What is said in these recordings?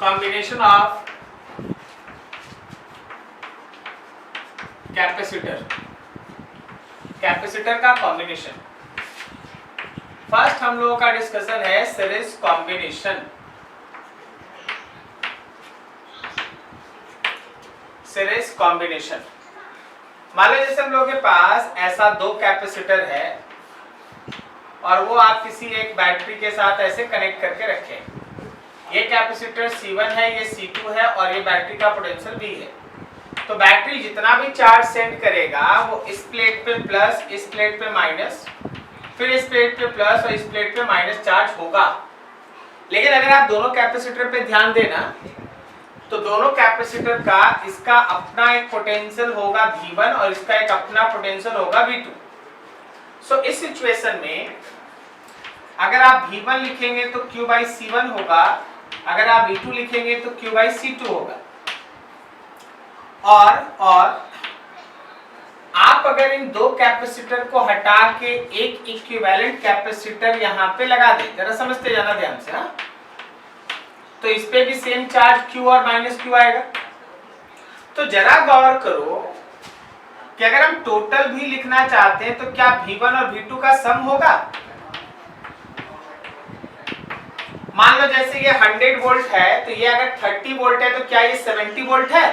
Combination of capacitor, capacitor का combination. First हम लोगों का डिस्कशन है सीरीज कॉम्बिनेशन। सीरीज कॉम्बिनेशन मान लो जैसे हम लोगों के पास ऐसा दो कैपेसिटर है और वो आप किसी एक बैटरी के साथ ऐसे कनेक्ट करके रखें। ये कैपेसिटर C1 है, ये C2 है और ये बैटरी का पोटेंशियल V है। तो बैटरी जितना भी चार्ज सेंड करेगा वो इस प्लेट पे प्लस, इस प्लेट पे माइनस, फिर इस प्लेट पे प्लस और इस प्लेट पे माइनस चार्ज होगा। लेकिन अगर आप दोनों कैपेसिटर पे ध्यान देना तो दोनों कैपेसिटर का इसका अपना एक पोटेंशियल होगा V1 और इसका एक अपना पोटेंशियल होगा V2। सो इस सिचुएशन में अगर आप V1 लिखेंगे तो Q by C1 होगा, अगर आप V2 लिखेंगे तो Q by C2 होगा। और आप अगर इन दो कैपेसिटर को हटा के एक इक्विवेलेंट कैपेसिटर यहाँ पे लगा दें, जरा समझते जाना ध्यान से। हाँ, तो इस पे भी सेम चार्ज Q और माइनस Q आएगा। तो जरा गौर करो कि अगर हम टोटल भी लिखना चाहते हैं तो क्या V1 और V2 का सम होगा? मान लो जैसे ये 100 वोल्ट है तो ये अगर 30 वोल्ट है तो क्या ये 70 वोल्ट है?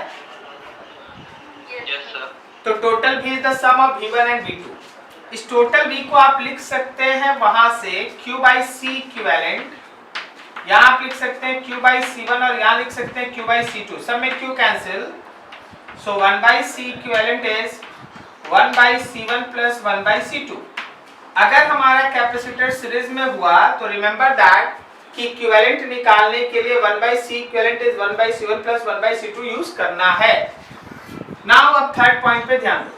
Yes, sir. तो total V is the sum of V1 and V2। इस टोटल V को आप लिख सकते हैं वहां से Q by C इक्विवेलेंट, यहाँ आप लिख सकते हैं Q by C1 और यहाँ लिख सकते हैं Q by C2। सब में Q cancel, so 1 by C equivalent is 1 by C1 plus 1 by C2। अगर हमारा कैपेसिटर सीरीज में हुआ तो रिमेंबर दैट कि इक्विवेलेंट निकालने के लिए 1 by C equivalent is 1 by C1 plus 1 by C2 use करना है। नाउ अब थर्ड पॉइंट पे ध्यान दो।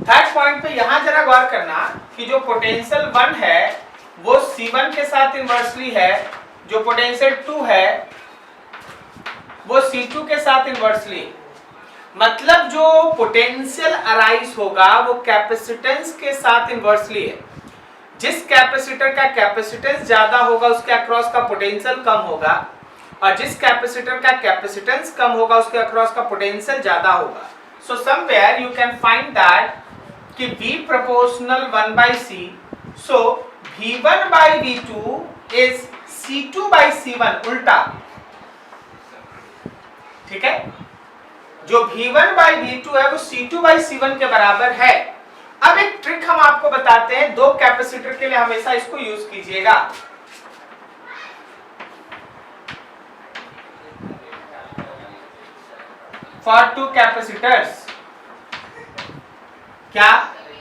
थर्ड पॉइंट पे यहां जरा गौर करना कि जो पोटेंशियल 1 है वो C1 के साथ इन्वर्सली है, जो पोटेंशियल 2 है वो C2 के साथ इन्वर्सली। मतलब जो पोटेंशियल अराइज होगा वो कैपेसिटेंस के साथ इन्वर्सली है। जिस कैपेसिटर का कैपेसिटेंस ज्यादा होगा उसके अक्रॉस का पोटेंशियल कम होगा और जिस कैपेसिटर का कैपेसिटेंस कम होगा उसके अक्रॉस का पोटेंशियल ज्यादा होगा। So somewhere you can find that कि V proportional 1 by C, so V1 by V2 is C2 by C1, उल्टा। ठीक है, जो V1 by V2 है वो C2 by C1 के बराबर है। अब एक ट्रिक हम आपको बताते हैं, दो कैपेसिटर के लिए हमेशा इसको यूज कीजिएगा। फॉर टू कैपेसिटर्स, क्या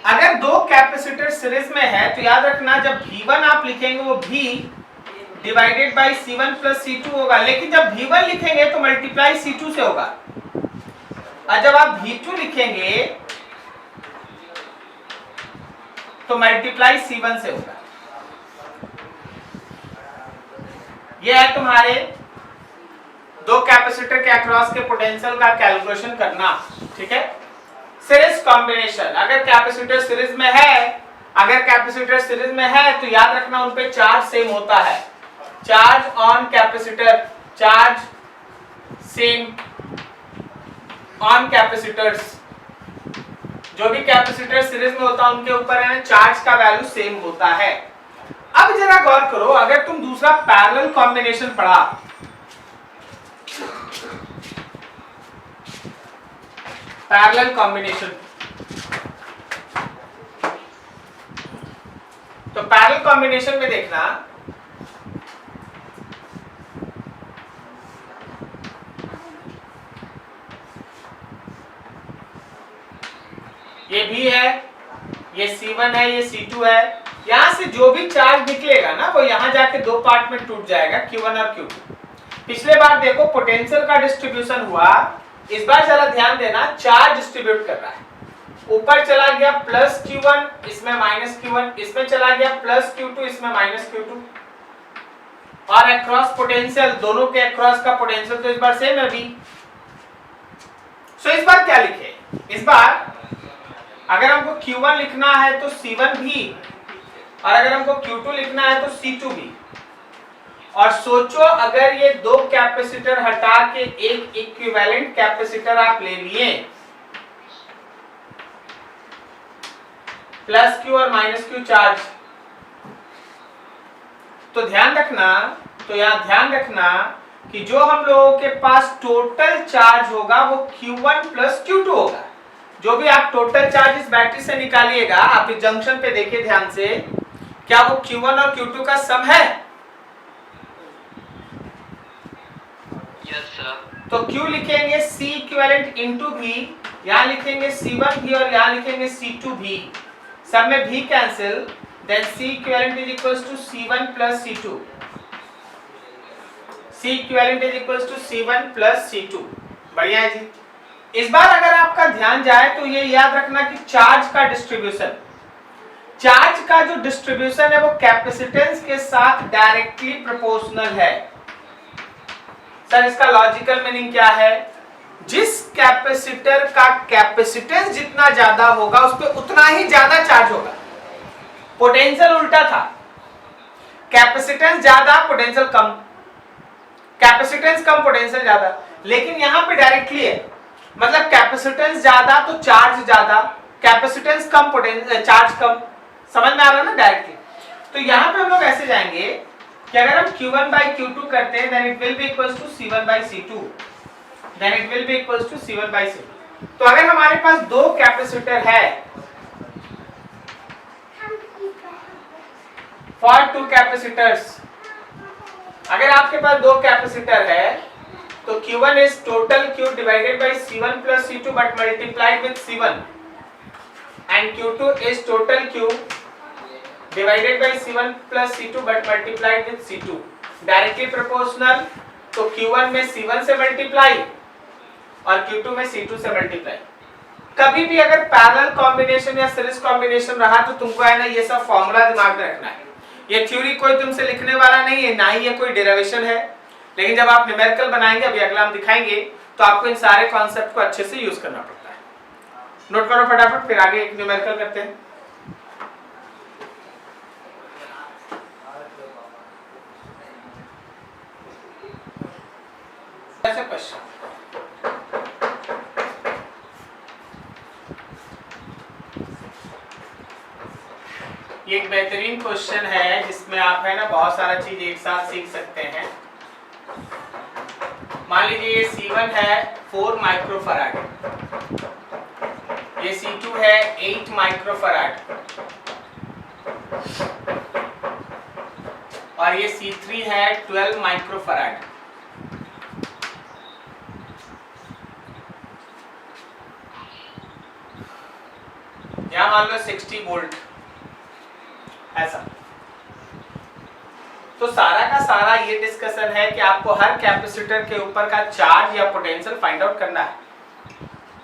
अगर दो कैपेसिटर सीरीज में है तो याद रखना जब V1 आप लिखेंगे वो V divided by C1 plus C2 होगा, लेकिन जब V1 लिखेंगे तो मल्टीप्लाई C2 से होगा और जब आप V2 लिखेंगे तो मल्टीप्लाई C1 से होगा। यह है तुम्हारे दो कैपेसिटर के अक्रॉस के पोटेंशियल का कैलकुलेशन करना। ठीक है, सीरीज कॉम्बिनेशन। अगर कैपेसिटर सीरीज में है, अगर कैपेसिटर सीरीज में है तो याद रखना उन पे चार्ज सेम होता है। Charge on capacitor, charge same on capacitors. जो भी कैपेसिटर सीरीज में होता है उनके ऊपर है चार्ज का वैल्यू सेम होता है। अब जरा गौर करो, अगर तुम दूसरा पैरेलल कॉम्बिनेशन पढ़ा, पैरेलल कॉम्बिनेशन, तो पैरेलल कॉम्बिनेशन में देखना ये भी है, ये C1 है, ये C2 है। यहां से जो भी चार्ज निकलेगा ना वो यहां जाके दो पार्ट में टूट जाएगा, Q1 और Q2। पिछले बार देखो पोटेंशियल का डिस्ट्रीब्यूशन हुआ, इस बार जरा ध्यान देना चार्ज डिस्ट्रीब्यूट कर रहा है। ऊपर चला गया प्लस Q1, इसमें माइनस Q1, इसमें चला गया प्लस Q2, इसमें माइनस Q2 और अक्रॉस पोटेंशियल, दोनों के अक्रॉस का पोटेंशियल तो इस बार सेम है भी। सो इस बार क्या लिखे, इस बार अगर हमको Q1 लिखना है तो C1 भी और अगर हमको Q2 लिखना है तो C2 भी। और सोचो अगर ये दो कैपेसिटर हटा के एक इक्विवेलेंट कैपेसिटर आप ले लिए, प्लस क्यू और माइनस क्यू चार्ज, तो ध्यान रखना कि जो हम लोगों के पास टोटल चार्ज होगा वो Q1 प्लस Q2 होगा। जो भी आप टोटल चार्ज इस बैटरी से निकालिएगा, आप इस जंक्शन पे देखिए ध्यान से, क्या वो Q1 और Q2 का सम है? Yes sir. तो Q लिखेंगे C इक्विवेलेंट इनटू V, यहाँ लिखेंगे C1 भी और यहाँ लिखेंगे C2 भी, सब में भी cancel, then C equivalent is equals to C1 plus C2, C equivalent is equals to C1 plus C2। बढ़िया है जी। इस बार अगर आपका ध्यान जाए तो ये याद रखना कि चार्ज का जो डिस्ट्रीब्यूशन है वो कैपेसिटेंस के साथ डायरेक्टली प्रोपोर्शनल है। सर इसका लॉजिकल मीनिंग क्या है? जिस कैपेसिटर का कैपेसिटेंस जितना ज्यादा होगा उस पर उतना ही ज्यादा चार्ज होगा। पोटेंशियल उल्टा था, कैपेसिटेंस ज्यादा पोटेंशियल कम, कैपेसिटेंस कम पोटेंशियल ज्यादा, लेकिन यहां पे डायरेक्टली है, मतलब कैपेसिटेंस ज्यादा तो चार्ज ज्यादा, कैपेसिटेंस कम पोटेंशियल चार्ज कम। समझ में आ रहा है ना डायरेक्टली? तो यहां पे हम लोग ऐसे जाएंगे कि अगर हम Q1 by Q2 करते हैं, then it will be equals to C1 by C2, then it will be equals to C1 by C2। तो अगर हमारे पास दो कैपेसिटर है, for two capacitors, अगर आपके पास दो कैपेसिटर है तो Q1 is total Q divided by C1 plus C2 but multiplied with C1, and Q2 is total Q divided by C1 plus C2 but multiplied with C2, directly proportional। तो Q1 में C1 से multiply और Q2 में C2 से multiply. कभी भी अगर parallel combination या सीरीज कॉम्बिनेशन रहा तो तुमको है ना ये सब फॉर्मूला दिमाग में रखना है। ये थ्योरी कोई तुमसे लिखने वाला नहीं है, ना ही ये कोई डेरिवेशन है, लेकिन जब आप न्यूमेरिकल बनाएंगे, अभी अगला हम दिखाएंगे, तो आपको इन सारे कॉन्सेप्ट को अच्छे से यूज करना पड़ता है। नोट करो फटाफट, फिर आगे एक न्यूमेरिकल करते हैं। ऐसे क्वेश्चन ये एक बेहतरीन क्वेश्चन है जिसमें आप है ना बहुत सारा चीज एक साथ सीख सकते हैं। मान लीजिए ये C1 है 4 माइक्रोफैराड, ये C2 है 8 माइक्रोफैराड और ये C3 है 12 माइक्रोफैराड। यहां मान लो 60 वोल्ट ऐसा। तो सारा का सारा ये डिस्कशन है कि आपको हर कैपेसिटर के ऊपर का चार्ज या पोटेंशियल फाइंड आउट करना है।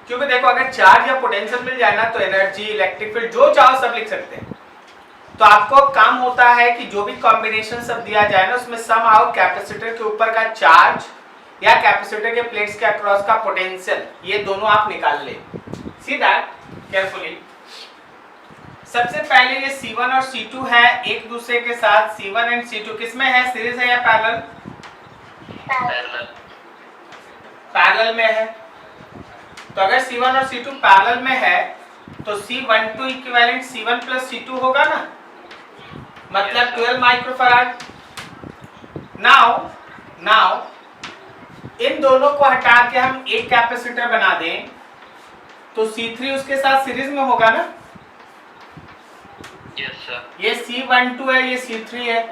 क्योंकि देखो अगर चार्ज या पोटेंशियल मिल जाए ना तो एनर्जी, इलेक्ट्रिक फील्ड जो चाहो सब लिख सकते हैं। तो आपको काम होता है कि जो भी कॉम्बिनेशन सब दिया जाए ना उसमें समहाउ कैपेसिटर के ऊपर का चार्ज या कैपेसिटर के प्लेट्स के अक्रॉस का पोटेंशियल, ये दोनों आप निकाल ले। See that carefully. सबसे पहले ये C1 और C2 है एक दूसरे के साथ। C1 एंड C2 किसमें है, सीरीज है या पैरेलल? पैरेलल में है। तो अगर C1 और C2 पैरेलल में है तो C12 equivalent C1 plus C2 होगा ना, मतलब 12 माइक्रोफैराड। नाउ इन दोनों को हटा के हम एक कैपेसिटर बना दें तो C3 उसके साथ सीरीज में होगा ना। Yes sir. ये C12 है, ये C3 है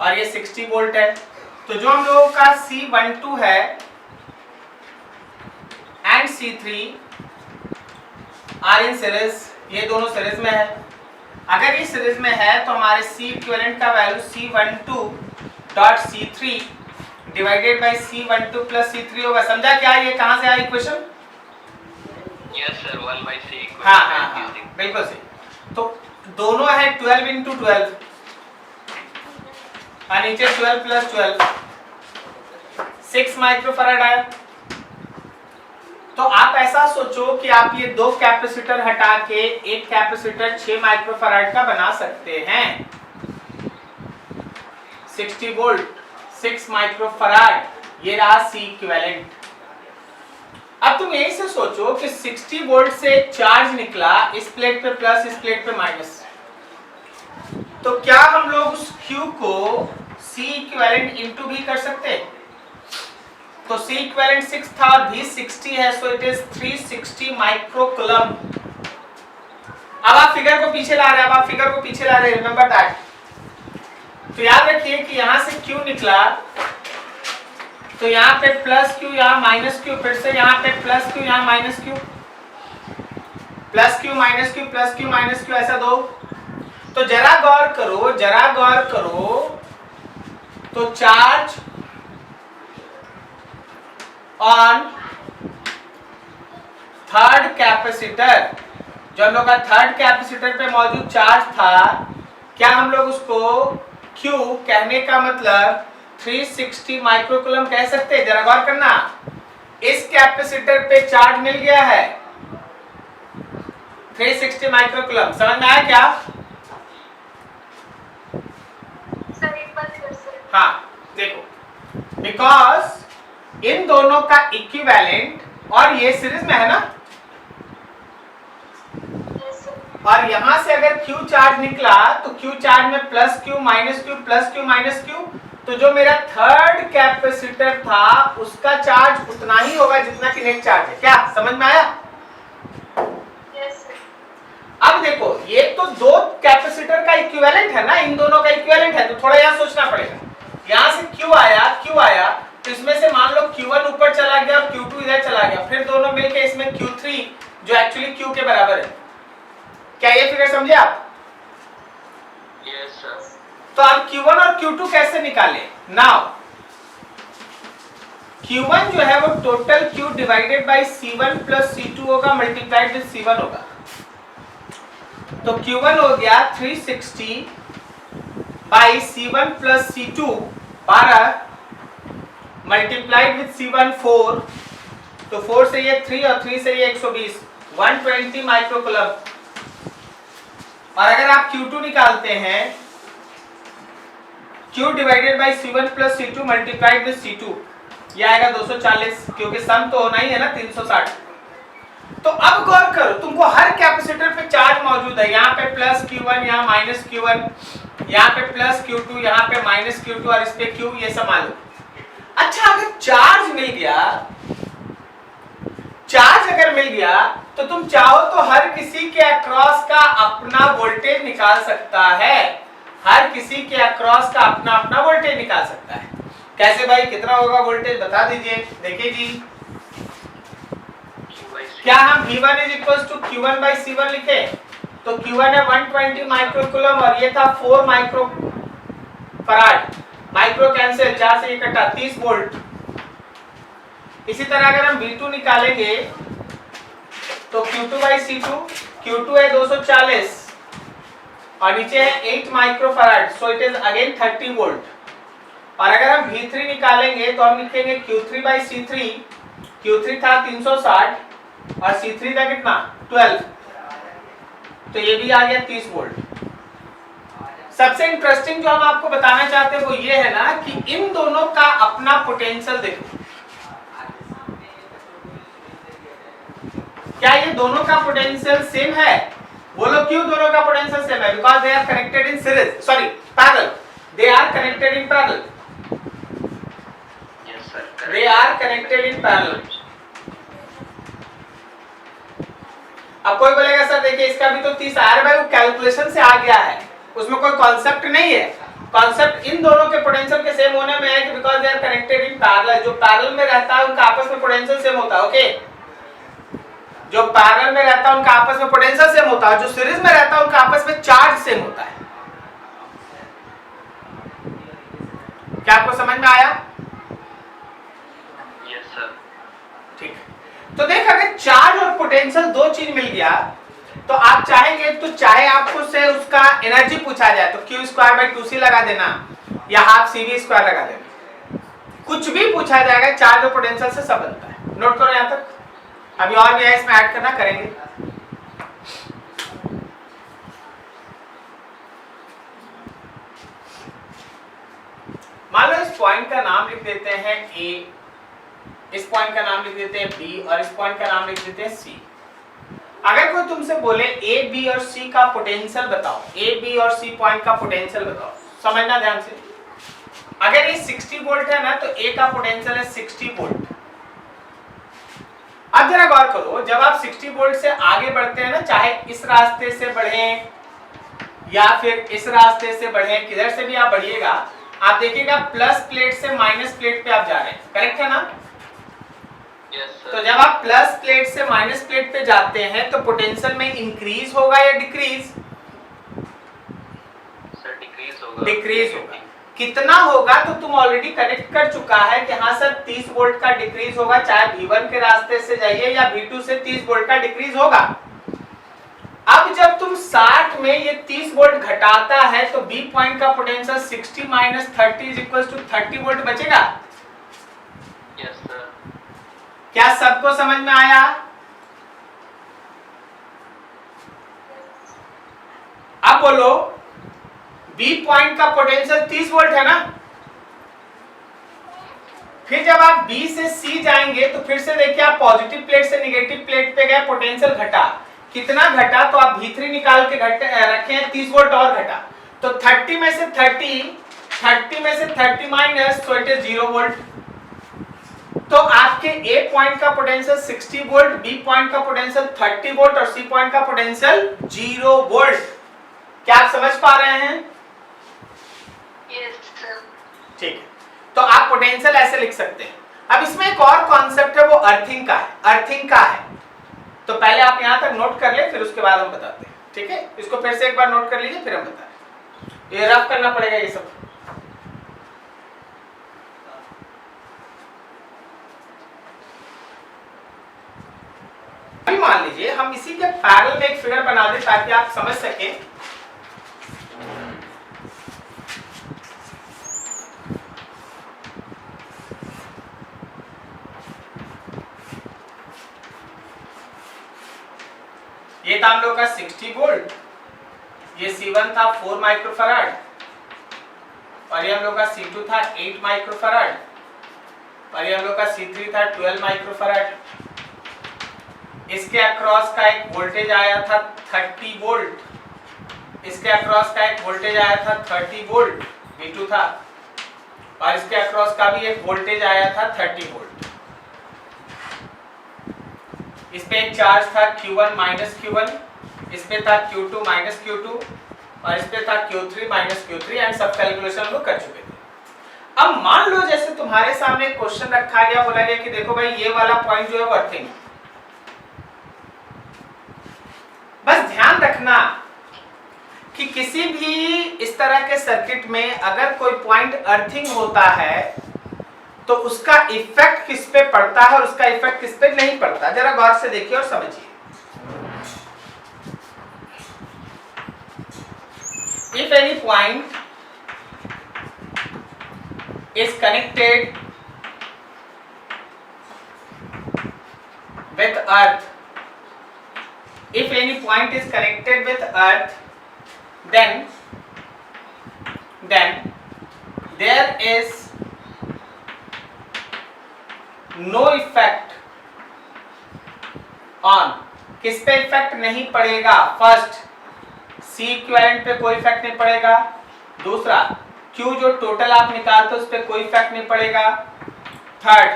और ये 60 वोल्ट है। तो जो हम लोगों का C12 है and C3 are in series, ये दोनों सीरीज में है। अगर ये सीरीज में है तो हमारे C इक्विवेलेंट का value C12 dot C3 divided by C12 plus C3 होगा। समझा क्या ये कहां से आया equation? Yes sir, 1/C equal. हाँ, बिल्कुल सही। तो दोनों है 12 इंटू 12 और नीचे 12 प्लस 12 6 माइक्रोफैराड आया। तो आप ऐसा सोचो कि आप ये दो कैपेसिटर हटा के एक कैपेसिटर 6 माइक्रोफैराड का बना सकते हैं। 60 वोल्ट 6 माइक्रोफराड, ये रहा सी इक्विवेलेंट। अब तुम यही से सोचो कि 60 वोल्ट से चार्ज निकला, इस प्लेट पे प्लस इस प्लेट पे माइनस, तो क्या हम लोग उस Q को C इक्विवेलेंट इनटू भी कर सकते हैं? तो C इक्विवेलेंट 6 था और V 60 है, सो इट इज 360 माइक्रोकूलम। अब आप फिगर को पीछे ला रहे हैं, अब आप फिगर को पीछे ला रहे हैं, रिमेंबर दैट। तो याद रखिए कि यहां से Q निकला, तो यहाँ पे प्लस Q, यहाँ माइनस Q, फिर से यहाँ पे प्लस Q, यहाँ minus Q, plus Q minus Q, plus Q minus Q, ऐसा दो। तो जरा गौर करो, जरा गौर करो, तो चार्ज ऑन थर्ड कैपेसिटर, जो हम लोग का थर्ड कैपेसिटर पे मौजूद चार्ज था, क्या हम लोग उसको Q कहने का मतलब 360 माइक्रोकूलम कह सकते हैं? जरा गौर करना, इस कैपेसिटर पे चार्ज मिल गया है 360 माइक्रोकूलम। समझ में आया क्या? सर एक बार फिर से। हाँ देखो, बिकॉज इन दोनों का इक्विवेलेंट, और ये सीरीज में है ना, यस सर। और यहां से अगर Q चार्ज निकला तो Q चार्ज में plus Q minus Q plus Q minus Q, तो जो मेरा थर्ड कैपेसिटर था उसका चार्ज उतना ही होगा जितना कि नेट चार्ज है। क्या समझ में आया? Yes sir. अब देखो, ये तो दो कैपेसिटर का इक्विवेलेंट है ना, इन दोनों का इक्विवेलेंट है, तो थोड़ा यहाँ सोचना पड़ेगा। यहाँ से Q आया, तो इसमें से मान लो Q1 ऊपर चला गया और Q2 इधर चला गया, फिर दोनों मिलके इसमें Q3 जो एक्चुअली Q के बराबर है। क्या ये फिगर समझे आप? Yes sir. तो अब Q1 और Q2 कैसे निकाले? नाउ Q1 जो है वो total Q divided by C1 plus C2 होगा, मल्टीप्लाइड विद C1 होगा। तो Q1 हो गया 360 by C1 plus C2 12 multiplied with C1 4, तो 4 से ये 3 और 3 से ये 120, 120 माइक्रोकूलम। और अगर आप Q2 निकालते हैं, Q divided by C1 plus C2 multiplied with C2, ये आएगा 240, क्योंकि सम तो होना ही है ना 360। तो अब गौर करो, तुमको हर कैपेसिटर पे चार्ज मौजूद है, यहाँ पे प्लस Q1, यहाँ माइनस Q1, यहाँ पे प्लस Q2, यहाँ पे माइनस Q2 और इस पे Q, ये सब मालूम। अच्छा, अगर चार्ज मिल गया, चार्ज अगर मिल गया, तो तुम चाहो तो हर किसी के अक्रॉस का अपना वोल्टेज निकाल सकता है, हर किसी के अक्रॉस का अपना अपना वोल्टेज निकाल सकता है। कैसे भाई, कितना होगा वोल्टेज बता दीजिए। देखिए जी, क्या हम V1 is equal to Q1 by C1 लिखे? तो Q1 है 120 माइक्रोकूलम और ये था 4 माइक्रो फराड, माइक्रो कैंसिल, 4 से ये कटा 30 वोल्ट। इसी तरह अगर हम V2 निकालेंगे तो Q2 बाई C2, Q2 है 240 और नीचे है 8 microfarad, so it is again 30 volt. और अगर हम V3 निकालेंगे तो हम लिखेंगे Q3 बाई C3, Q3 था 360 और C3 था कितना 12, तो ये भी आ गया 30 वोल्ट। सबसे इंटरेस्टिंग जो हम आपको बताना चाहते हैं वो ये है ना कि इन दोनों का अपना पोटेंशियल देखो। क्या ये दोनों का पोटेंशियल सेम है? बोलो क्यों दोनों का पोटेंशियल सेम है? Because they are connected in series, sorry parallel, they are connected in parallel, yes sir. They are connected in parallel. अब कोई बोलेगा सर देखिए इसका भी तो 30 आया भाई, वो कैलकुलेशन से आ गया है, उसमें कोई कॉन्सेप्ट नहीं है। कॉन्सेप्ट इन दोनों के पोटेंशियल के सेम होने में है कि because they are connected in parallel. जो पैरेलल में रहता है उनका आपस में पोटेंशियल सेम होता है, ओके? जो पैरेलल में रहता है उनका आपस में पोटेंशियल सेम होता है, जो सीरीज में रहता है उनका आपस में चार्ज सेम होता है। क्या आपको समझ में आया? Yes sir. ठीक है, तो देख अगर चार्ज और पोटेंशियल दो चीज मिल गया तो आप चाहेंगे तो चाहे आपको से उसका एनर्जी पूछा जाए तो Q स्क्वायर बाई 2C लगा देना या हाफ CV स्क्वायर लगा देना, कुछ भी पूछा जाएगा, चार्ज और पोटेंशियल से सब बनता है। नोट करो यहां तक। अभी और भी है इसमें ऐड करना, करेंगे। पॉइंट का नाम लिख देते हैं ए, इस पॉइंट का नाम लिख देते हैं बी और इस पॉइंट का नाम लिख देते हैं सी। अगर कोई तुमसे बोले ए बी और सी का पोटेंशियल बताओ, ए बी और सी पॉइंट का पोटेंशियल बताओ, समझना ध्यान से। अगर ये 60 वोल्ट है ना तो ए का पोटेंशियल है 60 वोल्ट। अब जरा गौर करो, जब आप 60 वोल्ट से आगे बढ़ते हैं ना, चाहे इस रास्ते से बढ़ें या फिर इस रास्ते से बढ़ें, किधर से भी आप बढ़िएगा, आप देखिएगा प्लस प्लेट से माइनस प्लेट पे आप जा रहे हैं, करेक्ट है ना? तो जब आप प्लस प्लेट से माइनस प्लेट पे जाते हैं तो पोटेंशियल में इंक्रीज होगा या डिक्रीज? सर डिक्रीज होगा। डिक्रीज होगा। कितना होगा तो तुम ऑलरेडी कनेक्ट कर चुका है कि हाँ सर 30 वोल्ट का डिक्रीज होगा, चाहे V1 के रास्ते से जाइए या V2 से 30 वोल्ट का डिक्रीज होगा। अब जब तुम 60 में ये 30 वोल्ट घटाता है तो B पॉइंट का potential 60 minus 30 is equal to 30 volt बचेगा। Yes sir. क्या सबको समझ में आया? अब बोलो, B पॉइंट का पोटेंशियल 30 वोल्ट है ना? फिर जब आप B से C जाएंगे तो फिर से देखिए, आप पॉजिटिव प्लेट से नेगेटिव प्लेट पे गए, पोटेंशियल घटा। कितना घटा? तो आप V3 निकाल के रखे हैं, 30 वोल्ट और घटा, तो 30 में से 30 माइनस, तो इट इज 0 वोल्ट। तो आपके A पॉइंट का पोटेंशियल 60 वोल्ट, B पॉइंट का पोटेंशियल 30 वोल्ट और C पॉइंट का पोटेंशियल 0 वोल्ट। क्या आप समझ पा रहे हैं? Yes sir. ठीक है, तो आप पोटेंशियल ऐसे लिख सकते हैं। अब इसमें एक और कॉन्सेप्ट है, वो अर्थिंग का है। अर्थिंग का है तो पहले आप यहां तक नोट कर ले, फिर उसके बाद हम बताते हैं। ठीक है, इसको फिर से एक बार नोट कर लीजिए, फिर हम बताएं। ये रफ करना पड़ेगा ये सब। अभी मान लीजिए हम इसी के पैरेलल में एक फिगर बना दें ताकि आप समझ सकें। ये था हम लोग का 60 वोल्ट, ये C1 था 4 माइक्रोफैराड और ये हम लोग का C2 था 8 माइक्रोफैराड और ये हम लोग का C3 था 12 माइक्रोफैराड। इसके अक्रॉस का एक वोल्टेज आया था 30 वोल्ट, इसके अक्रॉस का एक वोल्टेज आया था 30 वोल्ट, V2 था, और इसके अक्रॉस का भी एक वोल्टेज आया था 30 वोल्ट। इस पे एक चार्ज था Q1 माइनस Q1, इस पे था Q2 माइनस Q2 और इस पे था Q3 माइनस Q3 एंड सब कैलकुलेशन हम लोग कर चुके थे। अब मान लो जैसे तुम्हारे सामने एक क्वेश्चन रखा गया, बोला गया कि देखो भाई ये वाला पॉइंट जो है वो अर्थिंग। बस ध्यान रखना कि किसी भी इस तरह के सर्किट में अगर कोई पॉइंट अर्थिंग होता है तो उसका इफेक्ट किस पे पड़ता है और उसका इफेक्ट किस पे नहीं पड़ता। जरा गौर से देखिए और समझिए। If any point is connected with earth, if any point is connected with earth, then there is no effect on, किस पे इफेक्ट नहीं पड़ेगा? फर्स्ट, C इक्विवेलेंट पे कोई इफेक्ट नहीं पड़ेगा। दूसरा, Q जो टोटल आप निकालते हो उस पे कोई इफेक्ट नहीं पड़ेगा। थर्ड,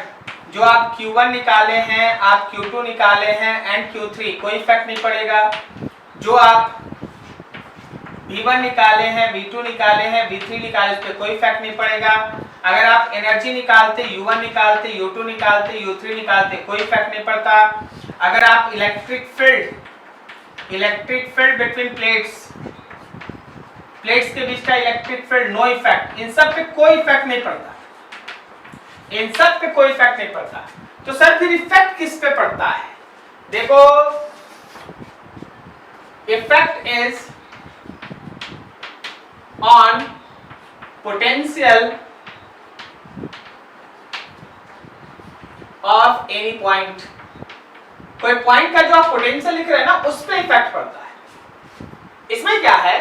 जो आप Q1 निकाले हैं, आप Q2 निकाले हैं एंड Q3, कोई इफेक्ट नहीं पड़ेगा। जो आप V1 निकाले हैं, V2 निकाले हैं, V3 निकाले, उस पे कोई इफेक्ट नहीं पड़ेगा। अगर आप एनर्जी निकालते, U1 निकालते, U2 निकालते, U3 निकालते, कोई इफेक्ट नहीं पड़ता। अगर आप इलेक्ट्रिक फील्ड बिटवीन प्लेट्स के बीच का इलेक्ट्रिक फील्ड, नो इफेक्ट। इन सब पे कोई इफेक्ट नहीं पड़ता, इन सब पे कोई इफेक्ट नहीं पड़ता। तो सर फिर इफेक्ट किस पे पड़ता है? देखो, effect is on potential of any point. कोई पॉइंट का जो आप पोटेंशियल लिख रहे हैं ना, उस पे इफेक्ट पड़ता है। इसमें क्या है?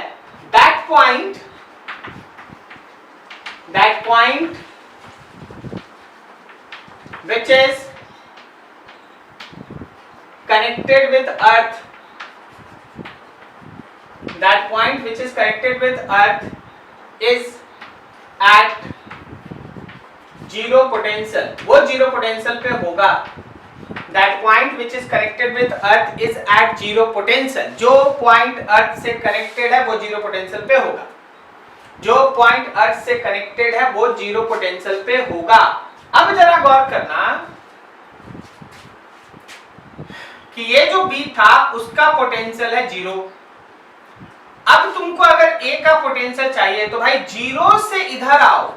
That point which is connected with earth, that point which is connected with earth is at zero potential, वो zero potential पे होगा. That point which is connected with earth is at zero potential. जो point earth से connected है वो zero potential पे होगा. जो point earth से connected है वो zero potential पे होगा. अब जरा गौर करना कि ये जो B था उसका पोटेंशियल है जीरो. अब तुमको अगर A का पोटेंशियल चाहिए तो भाई जीरो से इधर आओ,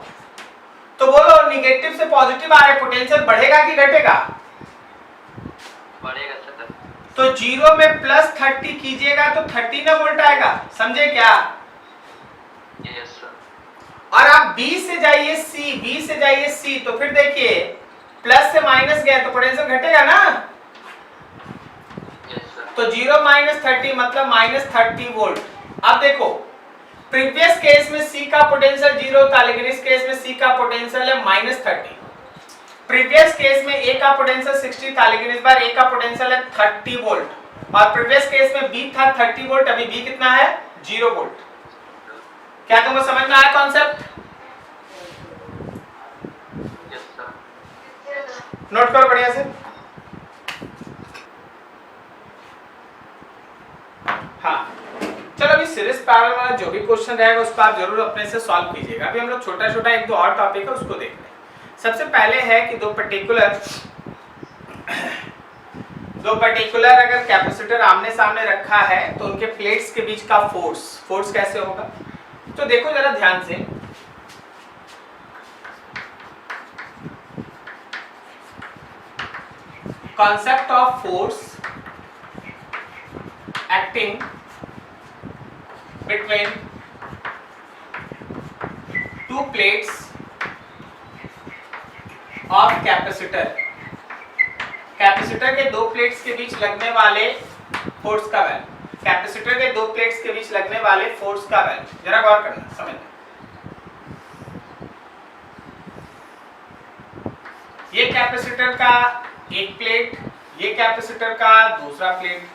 तो बोलो निगेटिव से पॉजिटिव आ रहा है, पोटेंशियल बढ़ेगा कि घटेगा? बढ़ेगा सर. तो जीरो में प्लस 30 कीजिएगा तो 13 वोल्ट आएगा. समझे क्या? Yes sir. और आप B से जाइए C, B से जाइए C, तो फिर देखिए प्लस से माइनस गया तो पोटेंशियल घटेगा ना. तो 0 माइनस 30 मतलब माइनस 30 वोल्ट. अब देखो प्रीवियस केस में C का पोटेंशियल 0 था, लेकिन इस केस में C का पोटेंशियल है माइनस 30. प्रीवियस केस में A का पोटेंशियल 60 था, लेकिन इस बार A का पोटेंशियल है 30 वोल्ट. और प्रीवियस केस में B था 30 वोल्ट, अभी B कितना है? 0 वोल्ट. क्या तुमको समझ में आया कॉन्सेप्ट? Yes sir. नोट करो बढ़िया से. हाँ, चलो अभी सीरीज पैरेलल वाला जो भी क्वेश्चन रहेगा उसको आप जरूर अपने से सॉल्व कीजिएगा. अभी हम लोग छोटा छोटा एक दो और टॉपिक है उसको देख रहे हैं. सबसे पहले है कि दो पर्टिकुलर अगर कैपेसिटर आमने सामने रखा है तो उनके प्लेट्स के बीच का फोर्स कैसे होगा. तो देखो जरा ध्यान से, concept of force acting between two plates of capacitor. Capacitor के दो प्लेट्स के बीच लगने वाले फोर्स का वैल्यू, कैपेसिटर के दो प्लेट्स के बीच लगने वाले फोर्स का वैल्यू. जरा गौर करना, समझना. ये कैपेसिटर का एक प्लेट, ये कैपेसिटर का दूसरा प्लेट.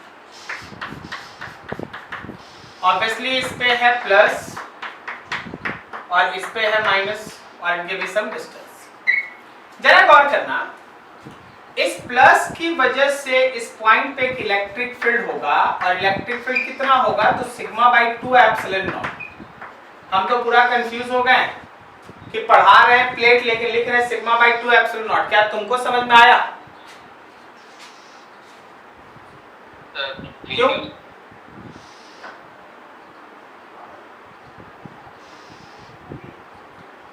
ऑब्वियसली इस पे है प्लस और इस पे है माइनस और इनके बीच सम डिस्टेंस. जरा गौर करना, इस प्लस की वजह से इस पॉइंट पे एक इलेक्ट्रिक फील्ड होगा और इलेक्ट्रिक फील्ड कितना होगा? तो सिग्मा बाई 2 एप्सिलॉन नॉट. हम तो पूरा कंफ्यूज हो गए कि पढ़ा रहे हैं प्लेट लेके लिख रहे हैं सिग्मा बाई 2 एप्सिलॉन नॉट. क्या तुमको समझ में आया? क्यों?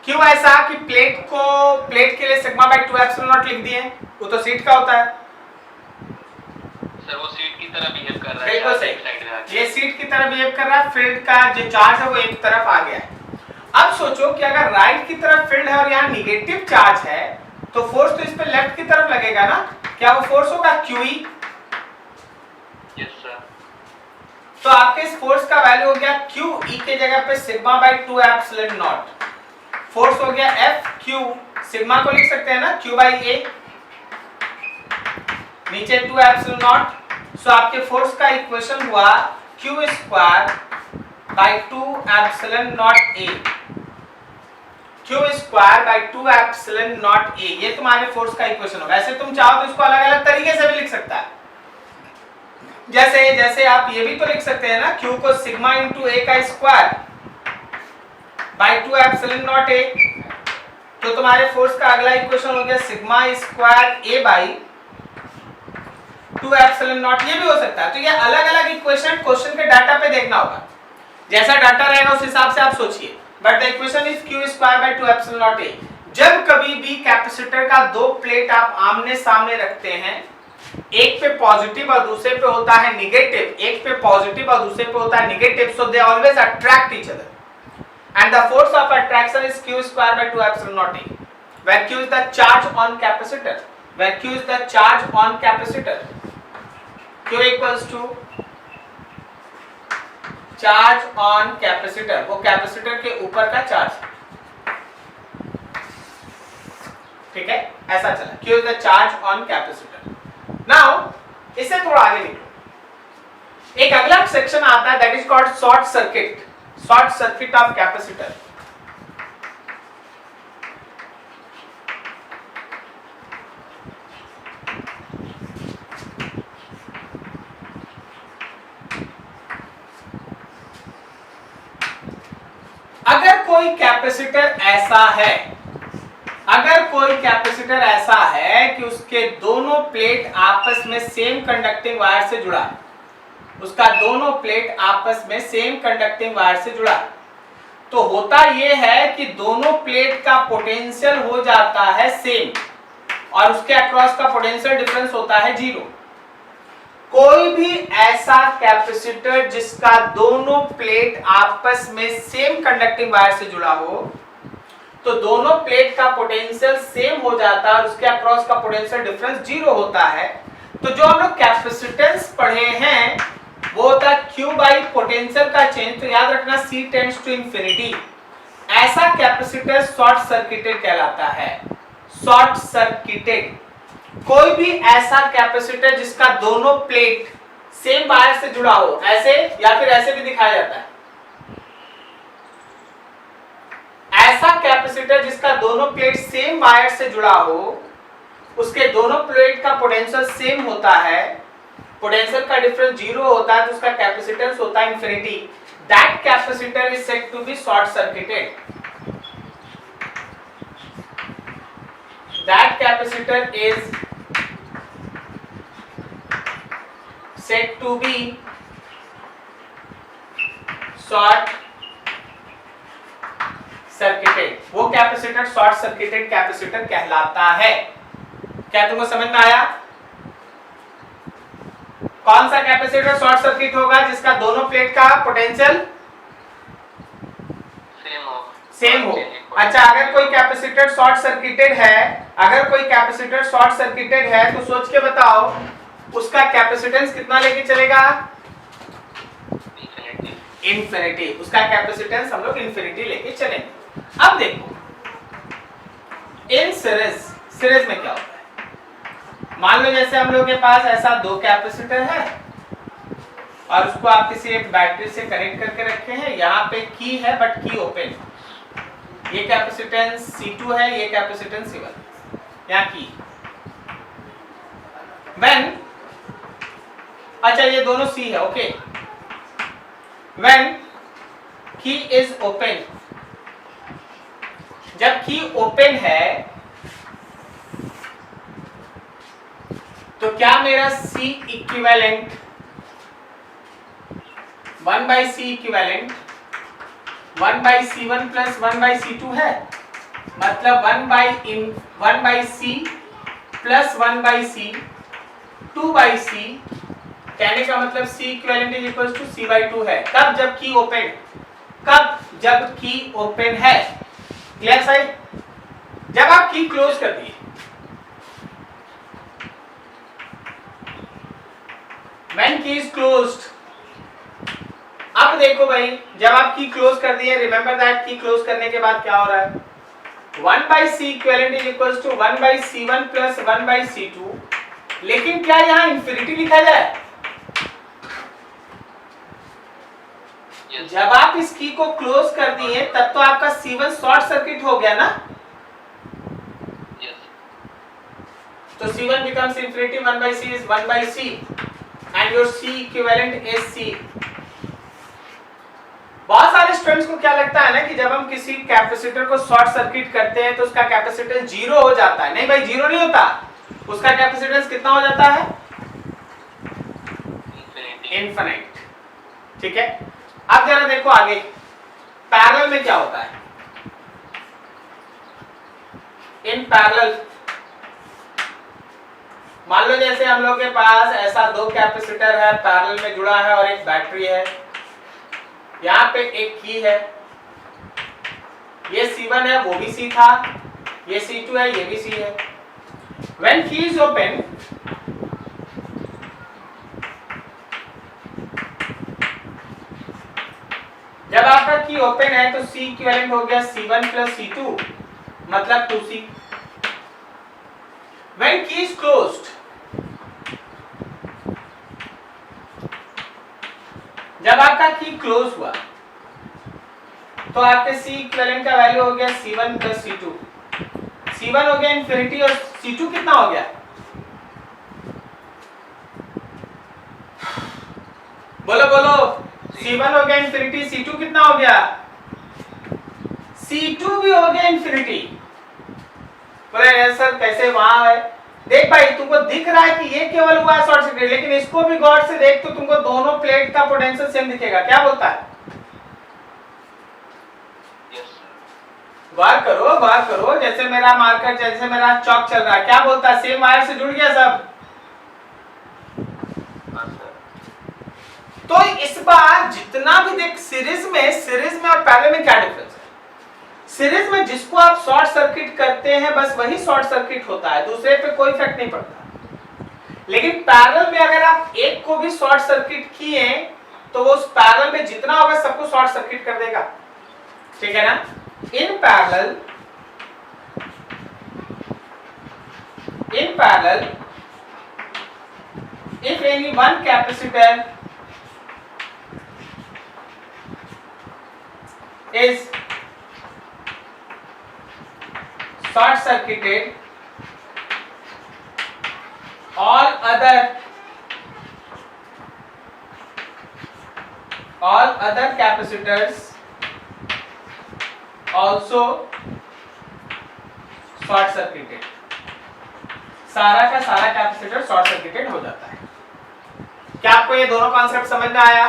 क्यों ऐसा कि प्लेट के लिए सिग्मा बाई 2 एप्सिलॉन नॉट लिख दिए? वो तो सीट का होता है सर. वो सीट की तरह बिहेव कर रहा है. बिल्कुल सही, ये सीट की तरह बिहेव कर रहा है. फील्ड का जो चार्ज है वो एक तरफ आ गया है. अब सोचो कि अगर राइट की तरफ फील्ड है और यहाँ निगेटिव चार्ज है तो फोर्स तो इस पे लेफ्ट की तरफ लगेगा ना. क्या वो फोर्स होगा? QE. Yes sir. तो आपके इस फोर्स का वैल्यू हो गया QE के जगह पे sigma by 2 epsilon not. Force हो गया FQ. सिग्मा को लिख सकते हैं ना Q बाई A, नीचे 2 एप्सिलॉन नॉट. सो आपके फोर्स का इक्वेशन हुआ Q square by 2 epsilon not A. Q square by 2 epsilon not A, ये तुम्हारे फोर्स का इक्वेशन होगा. वैसे तुम चाहो तो इसको अलग अलग तरीके से भी लिख सकता है. जैसे आप ये भी तो लिख सकते हैं ना, Q को सिग्मा इंटू A का square by 2 epsilon not A. तो तुम्हारे फोर्स का अगला इक्वेशन हो गया sigma square A by 2 epsilon not. ये भी हो सकता है. तो ये अलग अलग इक्वेशन क्वेश्चन के डाटा पे देखना होगा. जैसा डाटा रहेगा उस हिसाब से आप सोचिए. But the equation is Q square by 2 epsilon not A. जब कभी भी कैपेसिटर का दो प्लेट आप आमने सामने रखते हैं, एक पे पॉजिटिव और दूसरे पे होता है निगेटिव, एक पे पॉजिटिव और दूसरे पे होता है negative, so they always attract each other. And the force of attraction is Q square by 2 epsilon naught A, where Q is the charge on capacitor. Where Q is the charge on capacitor. Q equals to charge on capacitor. वो capacitor के ऊपर का charge. ठीक है, ऐसा चला, Q is the charge on capacitor. Now इससे थोड़ा आगे निकलो, एक अगला सेक्शन आता है that is called short circuit, short circuit of capacitor. अगर कोई कैपेसिटर ऐसा है, अगर कोई कैपेसिटर ऐसा है कि उसके दोनों प्लेट आपस में सेम कंडक्टिंग वायर से जुड़ा है, उसका दोनों प्लेट आपस में सेम कंडक्टिंग वायर से जुड़ा है, तो होता यह है कि दोनों प्लेट का पोटेंशियल हो जाता है सेम और उसके अक्रॉस का पोटेंशियल डिफरेंस होता है 0। कोई भी ऐसा कैपेसिटर जिसका दोनों प्लेट आपस में सेम कंडक्टिंग वायर से जुड़ा हो, तो दोनों प्लेट का पोटेंशियल सेम हो जाता है और उसके अक्रॉस का पोटेंशियल डिफरेंस 0 होता है। तो जो हम लोग कैपेसिटेंस पढ़े हैं वो होता है Q बाई पोटेंशियल का चेंज, तो याद रखना C टेंड्स टू इंफिनिटी। ऐसा कैपेसिटर शॉर्ट सर्किटेड कहलाता है, शॉर्ट सर्किटेड। कोई भी ऐसा कैपेसिटर जिसका दोनों प्लेट सेम वायर से जुड़ा हो, ऐसे या फिर ऐसे भी दिखाया जाता है, ऐसा कैपेसिटर जिसका दोनों प्लेट सेम वायर से जुड़ा हो, उसके दोनों प्लेट का पोटेंशियल सेम होता है, पोटेंशियल का डिफरेंस 0 होता है, तो उसका कैपेसिटेंस होता है infinity. That capacitor is said to be short circuited. That capacitor is said to be short circuited. वो कैपेसिटर शॉर्ट सर्किटेड कैपेसिटर कहलाता है। क्या तुमको समझ में आया? कौन सा कैपेसिटर शॉर्ट सर्किट होगा? जिसका दोनों प्लेट का पोटेंशियल सेम हो। अच्छा, अगर कोई कैपेसिटर शॉर्ट सर्किटेड है, अगर कोई कैपेसिटर शॉर्ट सर्किटेड है तो सोच के बताओ उसका कैपेसिटेंस कितना लेके चलेगा? इंफिनिटी। उसका कैपेसिटेंस हम लोग इंफिनिटी लेके चलेंगे। अब देखो इन सीरीज में क्या होता है। मान लो जैसे हम लोग के पास ऐसा दो कैपेसिटर है और उसको आप किसी एक बैटरी से कनेक्ट करके रखे हैं। यहाँ पे की है बट की ओपन। ये कैपेसिटेंस C2 है, ये कैपेसिटेंस C1। यहाँ की व्हेन, अच्छा ये दोनों C है, ओके। व्हेन की इज ओपन, जब की ओपन है तो क्या मेरा C equivalent 1/C equivalent 1/C1 plus 1/C2 है। मतलब 1/C प्लस 1/C 2/C, कहने का मतलब C equivalent is equal to C/2 है। कब? जब की ओपन। कब? जब की ओपन है। क्लियर सही? जब आप की क्लोज कर दिए, व्हेन की इज क्लोज्ड। अब देखो भाई, जब आप की क्लोज कर दिए, रिमेंबर दैट की क्लोज करने के बाद क्या हो रहा है? 1/C equivalent is equal to 1/C1 plus 1/C2। लेकिन क्या यहाँ इंफिनिटी लिखा जाए? जब आप इस की को क्लोज कर दिए तब तो आपका C1 शॉर्ट सर्किट हो गया ना। तो C1 becomes infinity, 1/C is 1/C and your C equivalent is C। बहुत सारे स्टूडेंट्स को क्या लगता है ना कि जब हम किसी कैपेसिटर को शॉर्ट सर्किट करते हैं तो उसका कैपेसिटेंस 0 हो जाता है। नहीं भाई, 0 नहीं होता। उसका कैपेसिटेंस कितना हो जाता है? इनफिनिट। ठीक है, अब जरा देखो आगे पैरेलल में क्या होता है। इन पैरेलल मान लो जैसे हम लोग के पास ऐसा दो कैपेसिटर है, पैरेलल में जुड़ा है और एक बैटरी है। यहाँ पे एक की है, ये C1 है, वो भी C था, ये C2 है, ये भी C है। When key is open, जब आपका की ओपन है तो C इक्विवेलेंट हो गया C1 प्लस C2 मतलब 2C। व्हेन की इज क्लोज्ड, जब आपका की क्लोज हुआ तो आपके सी इक्विवेलेंट का वैल्यू हो गया C1 प्लस C2। C1 हो गया इंफिनिटी और C2 कितना हो गया? बोलो बोलो, C1 हो गया इंफिनिटी, C2 कितना हो गया? C2 भी हो गया इंफिनिटी। बोले सर कैसे वहां है? देख भाई, तुमको दिख रहा है कि ये केवल हुआ है शॉर्ट सर्किट, लेकिन इसको भी गौर से देख तो तुमको दोनों प्लेट का पोटेंशियल सेम दिखेगा। क्या बोलता है? गौर करो, गौर करो, जैसे मेरा मार्कर, जैसे मेरा चौक चल रहा है, क्या बोलता है? सेम वायर से जुड़ गया सब। तो इस बार जितना भी देख, सीरीज में और पैरेलल में क्या डिफरेंस है? सीरीज में जिसको आप शॉर्ट सर्किट करते हैं बस वही शॉर्ट सर्किट होता है, दूसरे पे कोई इफेक्ट नहीं पड़ता। लेकिन पैरेलल में अगर आप एक को भी शॉर्ट सर्किट किए तो वो उस पैरेलल में जितना होगा सबको शॉर्ट सर्किट कर देगा। ठीक है ना? In parallel, if any one capacitor is short circuited, all other capacitors also short circuited. सारा का सारा कैपेसिटर शॉर्ट सर्किटेड हो जाता है। क्या आपको ये दोनों कॉन्सेप्ट समझ में आया?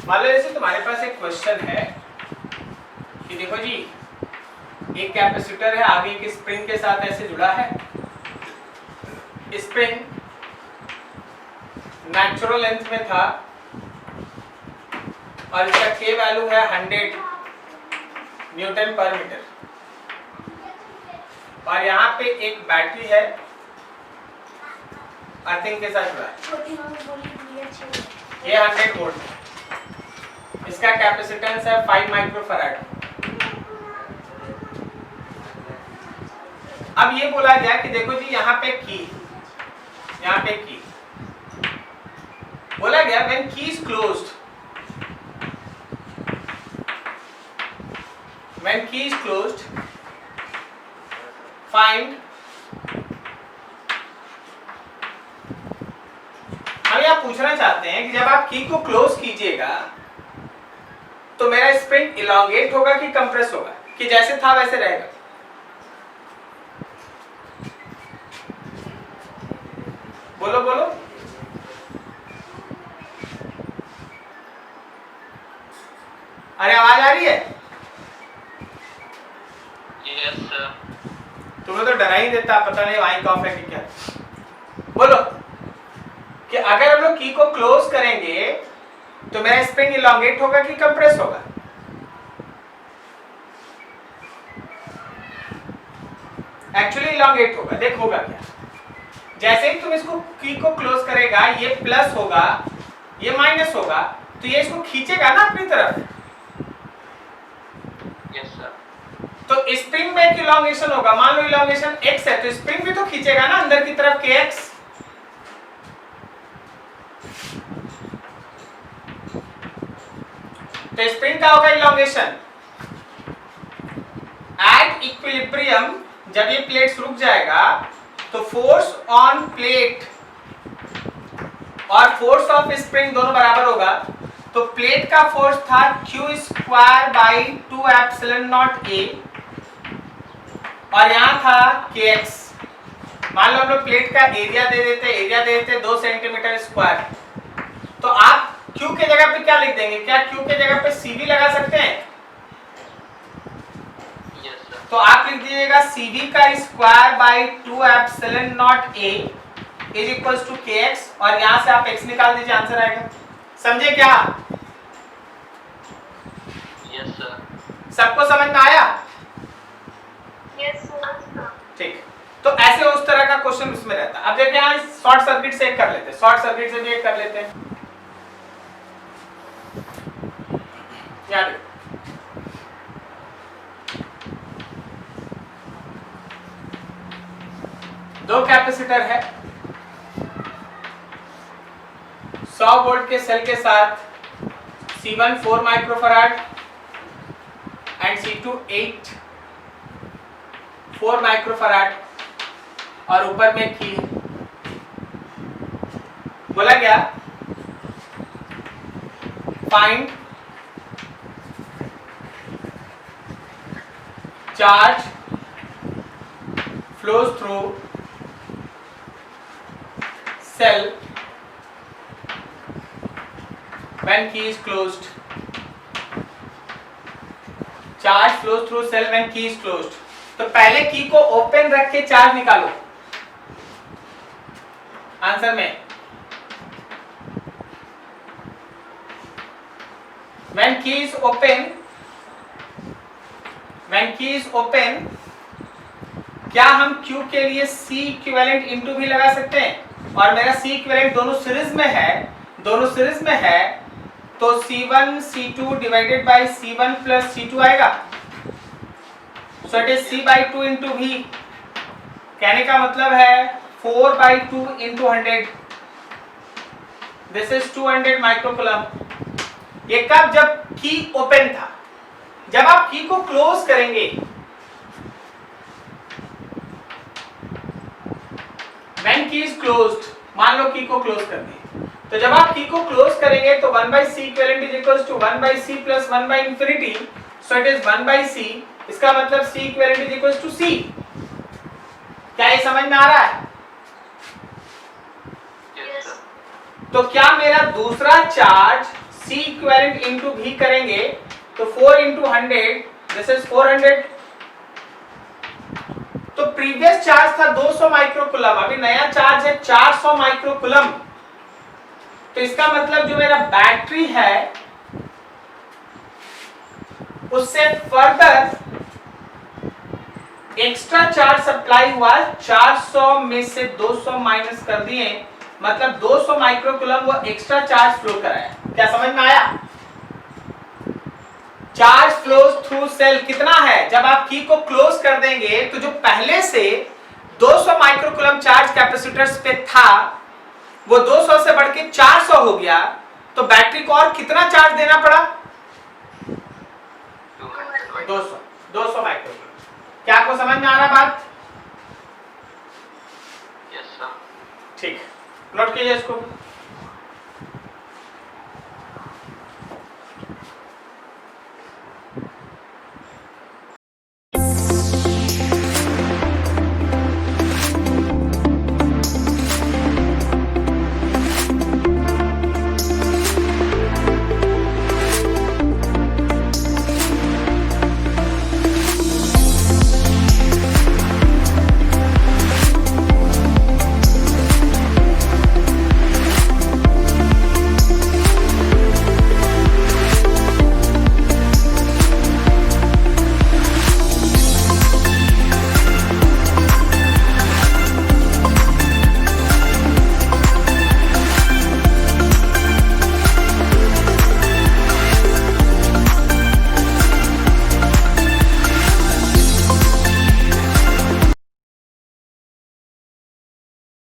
मान लो जैसे तुम्हारे पास एक क्वेश्चन है कि देखो जी, एक कैपेसिटर है, आगे एक स्प्रिंग के साथ ऐसे जुड़ा है। स्प्रिंग नेचुरल लेंथ में था और इसका के वैल्यू है 100 न्यूटन पर मीटर, और यहाँ पे एक बैटरी है अर्थिंग के साथ जुड़ा है। ये 100 वोल्ट है, इसका कैपेसिटेंस है 5 माइक्रोफैराड। अब ये बोला गया कि देखो जी, यहाँ पे की बोला गया व्हेन की is closed, when key is closed find, हम यहां पूछना चाहते हैं कि जब आप की को क्लोज कीजिएगा तो मेरा स्प्रिंग इलॉन्गेट होगा कि कंप्रेस होगा, कि जैसे था वैसे रहेगा? बोलो बोलो। अरे आवाज आ रही है? Yes sir. तुम्हें तो डरा ही देता, पता नहीं माइक ऑफ है कि क्या। बोलो कि अगर हम लोग की को क्लोज करेंगे तो मेरा स्प्रिंग इलॉन्गेट होगा कि कंप्रेस होगा? एक्चुअली इलॉन्गेट होगा। देख होगा क्या, जैसे ही तुम इसको की को क्लोज करेगा, ये प्लस होगा, ये माइनस होगा, तो ये इसको खींचेगा ना अपनी तरफ। Yes sir. तो स्प्रिंग में एक इलॉन्गेशन होगा, मान लो इलॉन्गेशन x है तो स्प्रिंग भी तो खींचेगा ना अंदर की तरफ kx। तो स्प्रिंग का होगा इलॉन्गेशन। एट इक्विलिब्रियम जब ये प्लेट रुक जाएगा तो फोर्स ऑन प्लेट और फोर्स ऑफ स्प्रिंग दोनों बराबर होगा। तो प्लेट का फोर्स था q square by 2 epsilon not a और यहाँ था kx। मान लो हम लोग प्लेट का एरिया दे देते 2 सेंटीमीटर स्क्वायर, तो आप q के जगह पे क्या लिख देंगे? क्या q के जगह पे cv लगा सकते हैं? Yes sir. तो आप लिख दीजिएगा cv का square by 2 epsilon not a is equals to kx, और यहाँ से आप x निकाल दीजिए, आंसर आएगा। समझे क्या? Yes sir. सबको समझ में आया? Yes, sir. ठीक, तो ऐसे उस तरह का क्वेश्चन उसमें रहता है। अब देखिए यहाँ शॉर्ट सर्किट से एक कर लेते हैं, शॉर्ट सर्किट से भी एक कर लेते हैं। याद दो कैपेसिटर है 100 वोल्ट के सेल के साथ C1 4 microfarad and C2 8 4 microfarad और ऊपर में की बोला गया find charge flows through cell when key is closed. Charge flows through cell when key is closed. तो पहले की को ओपन रख के चार्ज निकालो आंसर में। when key is open क्या हम Q के लिए C इक्विवेलेंट इनटू भी लगा सकते हैं और मेरा C इक्विवेलेंट दोनों सीरीज में है तो C1 C2 divided by C1 plus C2 आएगा सो it is C/2 into V। कहने का मतलब है 4/2 इनटू 100 दिस इज 200 माइक्रोकूलम। ये कब जब की ओपन था, जब आप की को क्लोज करेंगे when key is closed, मान लो की को क्लोज कर दी तो जब आप की को क्लोज करेंगे तो 1/c equivalent is equals to 1/c plus infinity so it is 1/c। इसका मतलब c equivalent is equals to c। क्या ये समझ में आ रहा है? Yes, sir. तो क्या मेरा दूसरा charge c equivalent into v करेंगे तो 4 इनटू 100 दिस इज 400। तो प्रीवियस चार्ज था 200 माइक्रोकूलम, अभी नया चार्ज है 400 माइक्रोकूलम। तो इसका मतलब जो मेरा बैटरी है उससे फर्दर एक्स्ट्रा चार्ज सप्लाई हुआ, 400 में से 200 माइनस कर दिए, मतलब 200 माइक्रोकूलम वो एक्स्ट्रा चार्ज फ्लो कराया। क्या समझ में आया? चार्ज फ्लोज थ्रू सेल कितना है? जब आप की को क्लोज कर देंगे तो जो पहले से 200 माइक्रोकूलम चार्ज कैपेसिटर्स पे था वो 200 से बढ़ के 400 हो गया, तो बैटरी को और कितना चार्ज देना पड़ा? 200 माइक्रोकूलम। क्या आपको समझ में आ रहा बात? Yes, sir. ठीक, नोट कीजिए इसको।